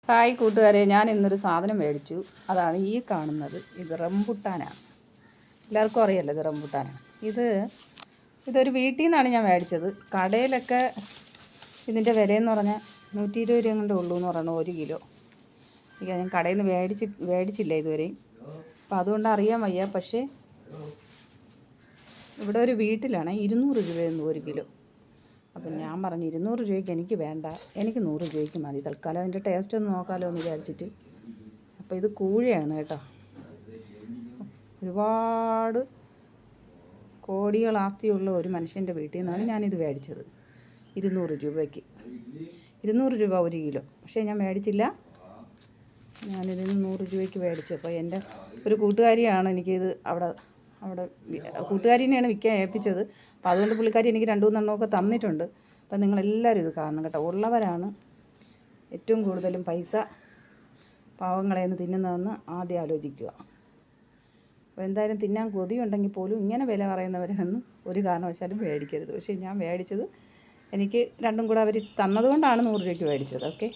Hi കൂട്ടുകാരെ, ഞാൻ ഇന്നൊരു സാധനം മേടിച്ചു. അതാണ് ഈ കാണുന്നത്. ഇത് റംബുട്ടാനാണ്. എല്ലാവർക്കും അറിയാമല്ലോ ഇത് റംബുട്ടാനാണ്. ഇതൊരു വീട്ടിൽ നിന്നാണ് ഞാൻ മേടിച്ചത്. കടയിലൊക്കെ ഇതിൻ്റെ വിലയെന്ന് പറഞ്ഞാൽ 120 രൂപ കൊണ്ടേ ഉള്ളൂ എന്ന് പറയണു 1 കിലോ. ഞാൻ കടയിൽ നിന്ന് മേടിച്ചില്ല ഇതുവരെയും, അപ്പോൾ അതുകൊണ്ട് അറിയാൻ വയ്യ. പക്ഷേ ഇവിടെ ഒരു വീട്ടിലാണ് 200 രൂപയെന്ന് 1 കിലോ. അപ്പം ഞാൻ പറഞ്ഞു 200 രൂപയ്ക്ക് എനിക്ക് വേണ്ട, എനിക്ക് 100 രൂപയ്ക്ക് മതി. തൽക്കാലം അതിൻ്റെ ടേസ്റ്റ് ഒന്ന് നോക്കാമല്ലോ എന്ന് വിചാരിച്ചിട്ട്. അപ്പോൾ ഇത് കൂഴയാണ് കേട്ടോ. ഒരുപാട് കോടികൾ ആസ്തിയുള്ള ഒരു മനുഷ്യൻ്റെ വീട്ടിൽ നിന്നാണ് ഞാനിത് മേടിച്ചത്. 200 രൂപയ്ക്ക് 200 രൂപ 1 കിലോ. പക്ഷേ ഞാൻ മേടിച്ചില്ല, ഞാനിതിന് 100 രൂപയ്ക്ക് മേടിച്ചു. അപ്പോൾ എൻ്റെ ഒരു കൂട്ടുകാരിയാണ് എനിക്കിത് അവിടെ കൂട്ടുകാരിനെയാണ് വിൽക്കാൻ ഏൽപ്പിച്ചത്. അപ്പോൾ അതുകൊണ്ട് പുള്ളിക്കാരി എനിക്ക് 2-3 എണ്ണമൊക്കെ തന്നിട്ടുണ്ട്. അപ്പം നിങ്ങളെല്ലാവരും ഇത് കാണണം കേട്ടോ. ഉള്ളവരാണ് ഏറ്റവും കൂടുതലും പൈസ പാവങ്ങളെന്ന് തിന്നുന്നതെന്ന് ആദ്യം ആലോചിക്കുക. അപ്പോൾ എന്തായാലും തിന്നാൻ കൊതിയുണ്ടെങ്കിൽ പോലും ഇങ്ങനെ വില പറയുന്നവരൊന്നും ഒരു കാരണവശാലും മേടിക്കരുത്. പക്ഷേ ഞാൻ മേടിച്ചത് എനിക്ക് രണ്ടും കൂടെ അവർ തന്നതുകൊണ്ടാണ് 100 രൂപയ്ക്ക് മേടിച്ചത്. ഓക്കെ.